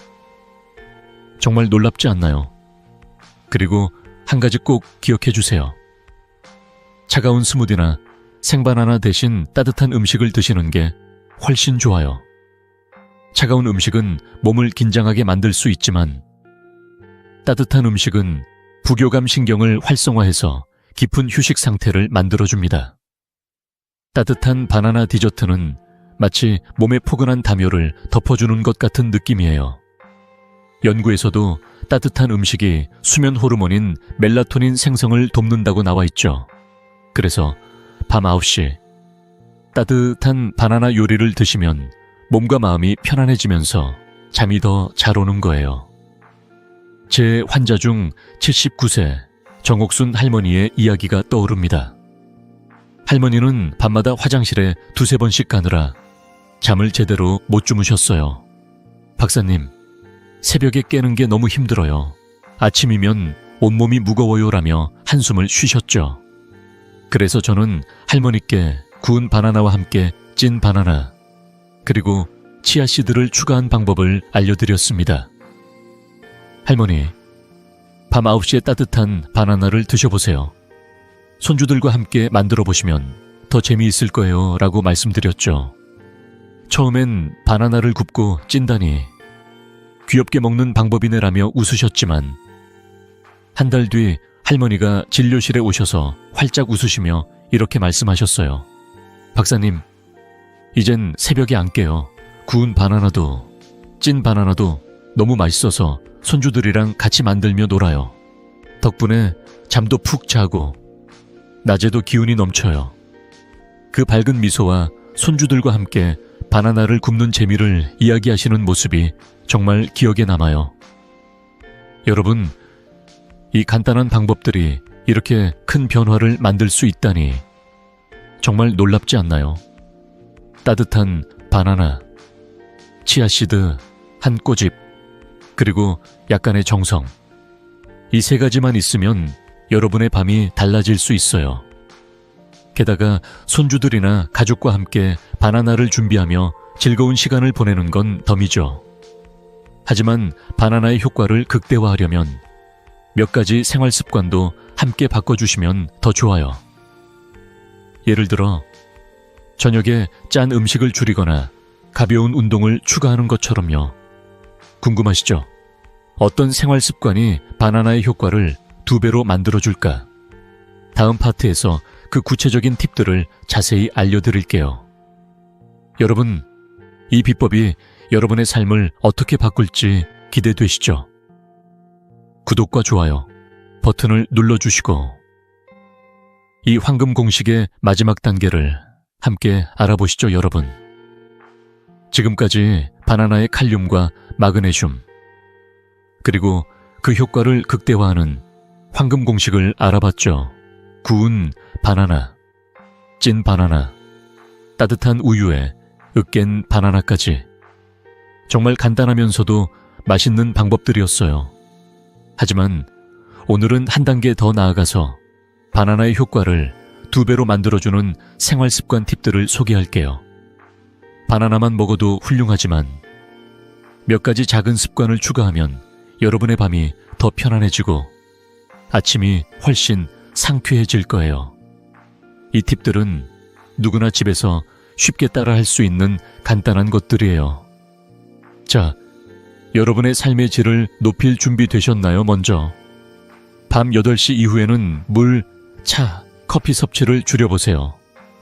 정말 놀랍지 않나요? 그리고 한 가지 꼭 기억해 주세요. 차가운 스무디나 생바나나 대신 따뜻한 음식을 드시는 게 훨씬 좋아요. 차가운 음식은 몸을 긴장하게 만들 수 있지만 따뜻한 음식은 부교감 신경을 활성화해서 깊은 휴식 상태를 만들어줍니다. 따뜻한 바나나 디저트는 마치 몸의 포근한 담요를 덮어주는 것 같은 느낌이에요. 연구에서도 따뜻한 음식이 수면 호르몬인 멜라토닌 생성을 돕는다고 나와 있죠. 그래서 밤 9시 따뜻한 바나나 요리를 드시면 몸과 마음이 편안해지면서 잠이 더 잘 오는 거예요. 제 환자 중 79세 정옥순 할머니의 이야기가 떠오릅니다. 할머니는 밤마다 화장실에 2-3번씩 가느라 잠을 제대로 못 주무셨어요. 박사님, 새벽에 깨는 게 너무 힘들어요. 아침이면 온몸이 무거워요라며 한숨을 쉬셨죠. 그래서 저는 할머니께 구운 바나나와 함께 찐 바나나 그리고 치아씨드를 추가한 방법을 알려드렸습니다. 할머니, 밤 9시에 따뜻한 바나나를 드셔보세요. 손주들과 함께 만들어 보시면 더 재미있을 거예요 라고 말씀드렸죠. 처음엔 바나나를 굽고 찐다니 귀엽게 먹는 방법이네라며 웃으셨지만 한 달 뒤 할머니가 진료실에 오셔서 활짝 웃으시며 이렇게 말씀하셨어요. 박사님, 이젠 새벽에 안 깨요. 구운 바나나도, 찐 바나나도 너무 맛있어서 손주들이랑 같이 만들며 놀아요. 덕분에 잠도 푹 자고 낮에도 기운이 넘쳐요. 그 밝은 미소와 손주들과 함께 바나나를 굽는 재미를 이야기하시는 모습이 정말 기억에 남아요. 여러분, 이 간단한 방법들이 이렇게 큰 변화를 만들 수 있다니 정말 놀랍지 않나요? 따뜻한 바나나, 치아씨드, 한 꼬집, 그리고 약간의 정성. 이 세 가지만 있으면 여러분의 밤이 달라질 수 있어요. 게다가 손주들이나 가족과 함께 바나나를 준비하며 즐거운 시간을 보내는 건 덤이죠. 하지만 바나나의 효과를 극대화하려면 몇 가지 생활 습관도 함께 바꿔주시면 더 좋아요. 예를 들어 저녁에 짠 음식을 줄이거나 가벼운 운동을 추가하는 것처럼요. 궁금하시죠? 어떤 생활 습관이 바나나의 효과를 2배로 만들어줄까? 다음 파트에서 그 구체적인 팁들을 자세히 알려드릴게요. 여러분, 이 비법이 여러분의 삶을 어떻게 바꿀지 기대되시죠? 구독과 좋아요 버튼을 눌러주시고 이 황금 공식의 마지막 단계를 함께 알아보시죠, 여러분. 지금까지 바나나의 칼륨과 마그네슘, 그리고 그 효과를 극대화하는 황금 공식을 알아봤죠. 구운 바나나, 찐 바나나, 따뜻한 우유에 으깬 바나나까지. 정말 간단하면서도 맛있는 방법들이었어요. 하지만 오늘은 한 단계 더 나아가서 바나나의 효과를 2배로 만들어주는 생활습관 팁들을 소개할게요. 바나나만 먹어도 훌륭하지만 몇 가지 작은 습관을 추가하면 여러분의 밤이 더 편안해지고 아침이 훨씬 상쾌해질 거예요. 이 팁들은 누구나 집에서 쉽게 따라할 수 있는 간단한 것들이에요. 자, 여러분의 삶의 질을 높일 준비 되셨나요? 먼저 밤 8시 이후에는 물, 차, 커피 섭취를 줄여보세요.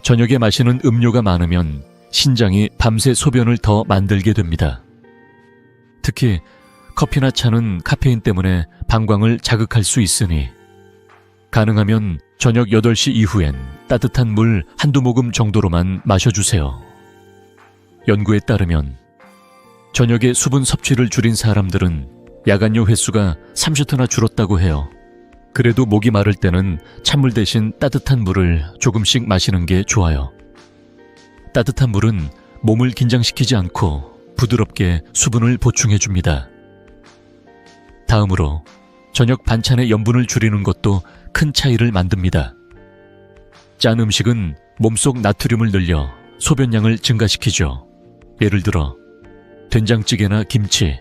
저녁에 마시는 음료가 많으면 신장이 밤새 소변을 더 만들게 됩니다. 특히 커피나 차는 카페인 때문에 방광을 자극할 수 있으니 가능하면 저녁 8시 이후엔 따뜻한 물 한두 모금 정도로만 마셔주세요. 연구에 따르면 저녁에 수분 섭취를 줄인 사람들은 야간요 횟수가 30회나 줄었다고 해요. 그래도 목이 마를 때는 찬물 대신 따뜻한 물을 조금씩 마시는 게 좋아요. 따뜻한 물은 몸을 긴장시키지 않고 부드럽게 수분을 보충해줍니다. 다음으로 저녁 반찬의 염분을 줄이는 것도 큰 차이를 만듭니다. 짠 음식은 몸속 나트륨을 늘려 소변량을 증가시키죠. 예를 들어 된장찌개나 김치,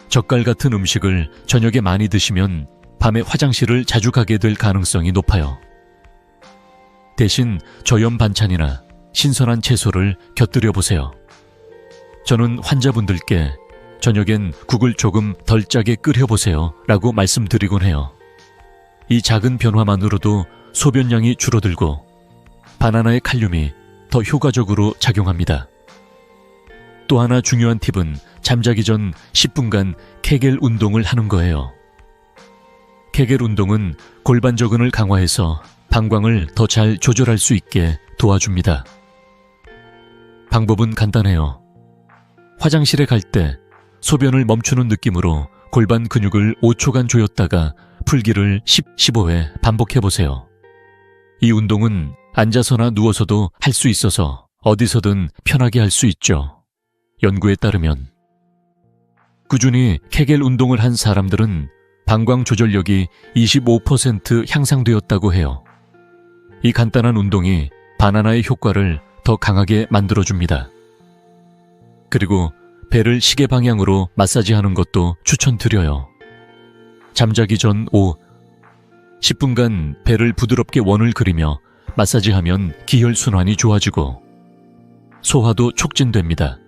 젓갈 같은 음식을 저녁에 많이 드시면 밤에 화장실을 자주 가게 될 가능성이 높아요. 대신 저염 반찬이나 신선한 채소를 곁들여 보세요. 저는 환자분들께 저녁엔 국을 조금 덜 짜게 끓여보세요 라고 말씀드리곤 해요. 이 작은 변화만으로도 소변량이 줄어들고 바나나의 칼륨이 더 효과적으로 작용합니다. 또 하나 중요한 팁은 잠자기 전 10분간 케겔 운동을 하는 거예요. 케겔 운동은 골반저근을 강화해서 방광을 더 잘 조절할 수 있게 도와줍니다. 방법은 간단해요. 화장실에 갈 때 소변을 멈추는 느낌으로 골반 근육을 5초간 조였다가 풀기를 15회 반복해보세요. 이 운동은 앉아서나 누워서도 할 수 있어서 어디서든 편하게 할 수 있죠. 연구에 따르면 꾸준히 케겔 운동을 한 사람들은 방광 조절력이 25% 향상되었다고 해요. 이 간단한 운동이 바나나의 효과를 더 강하게 만들어줍니다. 그리고 배를 시계 방향으로 마사지하는 것도 추천드려요. 잠자기 전 10분간 배를 부드럽게 원을 그리며 마사지하면 기혈순환이 좋아지고 소화도 촉진됩니다.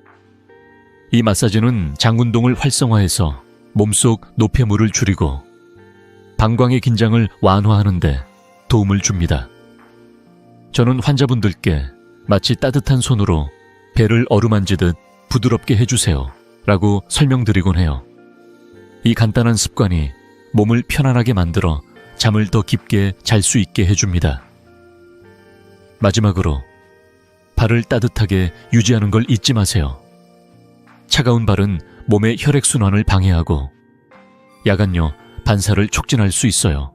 이 마사지는 장운동을 활성화해서 몸속 노폐물을 줄이고 방광의 긴장을 완화하는 데 도움을 줍니다. 저는 환자분들께 마치 따뜻한 손으로 배를 어루만지듯 부드럽게 해주세요 라고 설명드리곤 해요. 이 간단한 습관이 몸을 편안하게 만들어 잠을 더 깊게 잘 수 있게 해줍니다. 마지막으로 발을 따뜻하게 유지하는 걸 잊지 마세요. 차가운 발은 몸의 혈액순환을 방해하고 야간요 반사를 촉진할 수 있어요.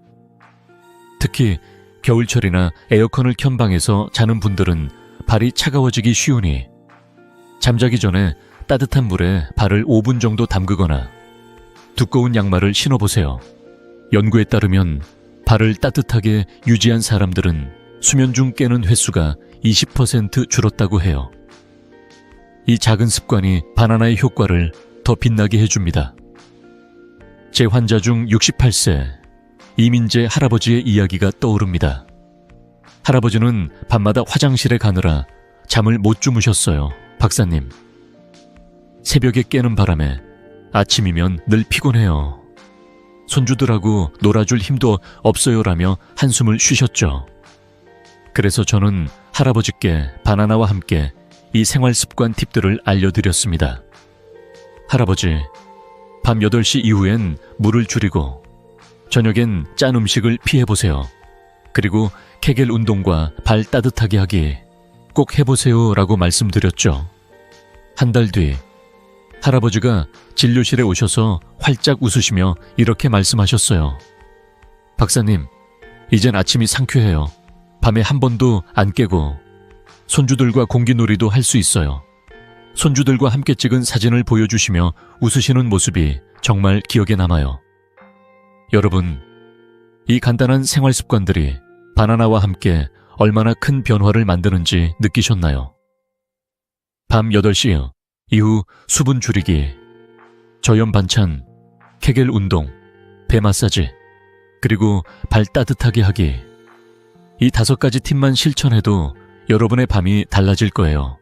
특히 겨울철이나 에어컨을 켠 방에서 자는 분들은 발이 차가워지기 쉬우니 잠자기 전에 따뜻한 물에 발을 5분 정도 담그거나 두꺼운 양말을 신어보세요. 연구에 따르면 발을 따뜻하게 유지한 사람들은 수면 중 깨는 횟수가 20% 줄었다고 해요. 이 작은 습관이 바나나의 효과를 더 빛나게 해줍니다. 제 환자 중 68세 이민재 할아버지의 이야기가 떠오릅니다. 할아버지는 밤마다 화장실에 가느라 잠을 못 주무셨어요. 박사님. 새벽에 깨는 바람에 아침이면 늘 피곤해요. 손주들하고 놀아줄 힘도 없어요라며 한숨을 쉬셨죠. 그래서 저는 할아버지께 바나나와 함께 이 생활습관 팁들을 알려드렸습니다. 할아버지, 밤 8시 이후엔 물을 줄이고 저녁엔 짠 음식을 피해보세요. 그리고 케겔 운동과 발 따뜻하게 하기 꼭 해보세요 라고 말씀드렸죠. 한 달 뒤 할아버지가 진료실에 오셔서 활짝 웃으시며 이렇게 말씀하셨어요. 박사님, 이젠 아침이 상쾌해요. 밤에 한 번도 안 깨고 손주들과 공기놀이도 할 수 있어요. 손주들과 함께 찍은 사진을 보여주시며 웃으시는 모습이 정말 기억에 남아요. 여러분, 이 간단한 생활 습관들이 바나나와 함께 얼마나 큰 변화를 만드는지 느끼셨나요? 밤 8시 이후 수분 줄이기, 저염 반찬, 케겔 운동, 배 마사지, 그리고 발 따뜻하게 하기. 이 5가지 팁만 실천해도 여러분의 밤이 달라질 거예요.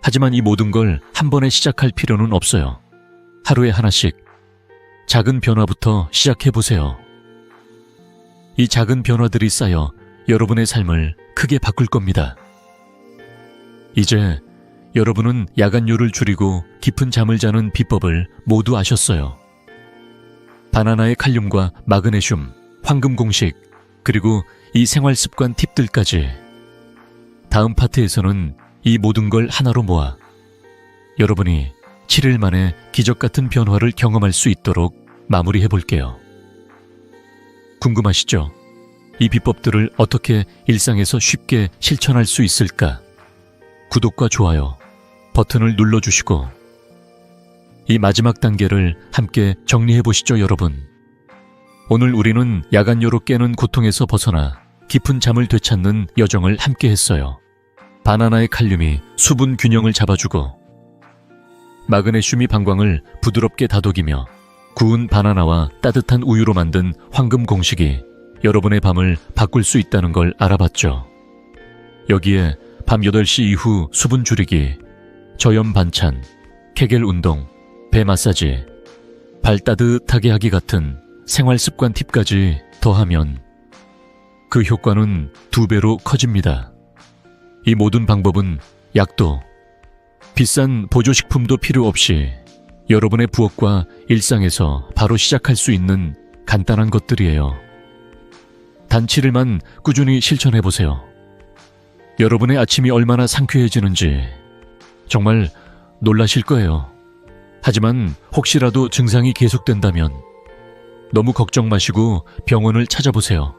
하지만 이 모든 걸 한 번에 시작할 필요는 없어요. 하루에 하나씩 작은 변화부터 시작해보세요. 이 작은 변화들이 쌓여 여러분의 삶을 크게 바꿀 겁니다. 이제 여러분은 야간요를 줄이고 깊은 잠을 자는 비법을 모두 아셨어요. 바나나의 칼륨과 마그네슘, 황금 공식, 그리고 이 생활 습관 팁들까지. 다음 파트에서는 이 모든 걸 하나로 모아 여러분이 7일 만에 기적 같은 변화를 경험할 수 있도록 마무리해 볼게요. 궁금하시죠? 이 비법들을 어떻게 일상에서 쉽게 실천할 수 있을까? 구독과 좋아요 버튼을 눌러주시고 이 마지막 단계를 함께 정리해 보시죠, 여러분. 오늘 우리는 야간요로 깨는 고통에서 벗어나 깊은 잠을 되찾는 여정을 함께 했어요. 바나나의 칼륨이 수분 균형을 잡아주고 마그네슘이 방광을 부드럽게 다독이며 구운 바나나와 따뜻한 우유로 만든 황금 공식이 여러분의 밤을 바꿀 수 있다는 걸 알아봤죠. 여기에 밤 8시 이후 수분 줄이기, 저염 반찬, 케겔 운동, 배 마사지, 발 따뜻하게 하기 같은 생활 습관 팁까지 더하면 그 효과는 2배로 커집니다. 이 모든 방법은 약도, 비싼 보조식품도 필요 없이 여러분의 부엌과 일상에서 바로 시작할 수 있는 간단한 것들이에요. 단 7일만 꾸준히 실천해보세요. 여러분의 아침이 얼마나 상쾌해지는지 정말 놀라실 거예요. 하지만 혹시라도 증상이 계속된다면 너무 걱정 마시고 병원을 찾아보세요.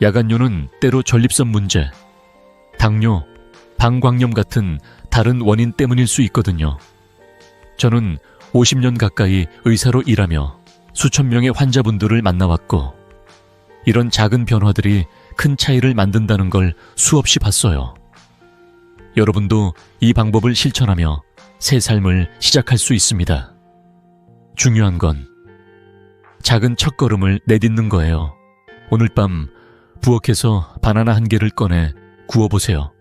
야간요는 때로 전립선 문제, 당뇨, 방광염 같은 다른 원인 때문일 수 있거든요. 저는 50년 가까이 의사로 일하며 수천 명의 환자분들을 만나왔고 이런 작은 변화들이 큰 차이를 만든다는 걸 수없이 봤어요. 여러분도 이 방법을 실천하며 새 삶을 시작할 수 있습니다. 중요한 건 작은 첫걸음을 내딛는 거예요. 오늘 밤 부엌에서 바나나 한 개를 꺼내 구워보세요.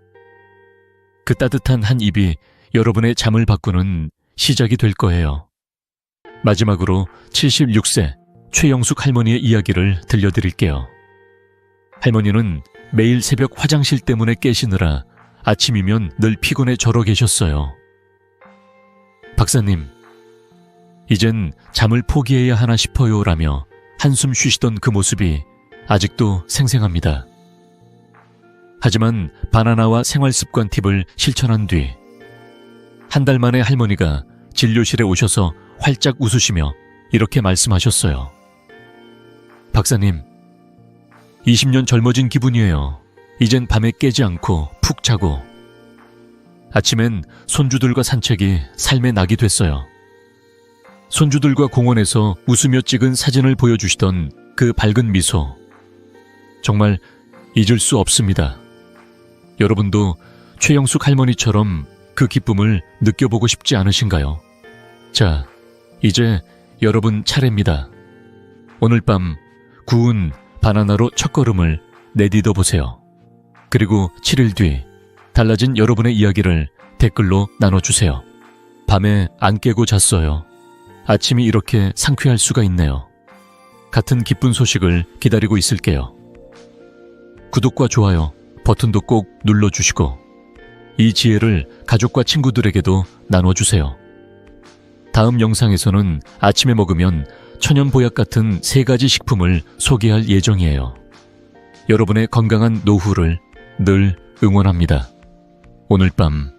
그 따뜻한 한 입이 여러분의 잠을 바꾸는 시작이 될 거예요. 마지막으로 76세 최영숙 할머니의 이야기를 들려드릴게요. 할머니는 매일 새벽 화장실 때문에 깨시느라 아침이면 늘 피곤해 절어 계셨어요. 박사님, 이젠 잠을 포기해야 하나 싶어요 라며 한숨 쉬시던 그 모습이 아직도 생생합니다. 하지만 바나나와 생활습관 팁을 실천한 뒤 한 달 만에 할머니가 진료실에 오셔서 활짝 웃으시며 이렇게 말씀하셨어요. 박사님, 20년 젊어진 기분이에요. 이젠 밤에 깨지 않고 푹 자고 아침엔 손주들과 산책이 삶의 낙이 됐어요. 손주들과 공원에서 웃으며 찍은 사진을 보여주시던 그 밝은 미소, 정말 잊을 수 없습니다. 여러분도 최영숙 할머니처럼 그 기쁨을 느껴보고 싶지 않으신가요? 자, 이제 여러분 차례입니다. 오늘 밤 구운 바나나로 첫걸음을 내디뎌 보세요. 그리고 7일 뒤 달라진 여러분의 이야기를 댓글로 나눠주세요. 밤에 안 깨고 잤어요. 아침이 이렇게 상쾌할 수가 있네요. 같은 기쁜 소식을 기다리고 있을게요. 구독과 좋아요 버튼도 꼭 눌러주시고 이 지혜를 가족과 친구들에게도 나눠주세요. 다음 영상에서는 아침에 먹으면 천연보약 같은 3가지 식품을 소개할 예정이에요. 여러분의 건강한 노후를 늘 응원합니다. 오늘 밤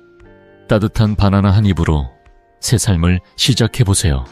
따뜻한 바나나 한 입으로 새 삶을 시작해보세요.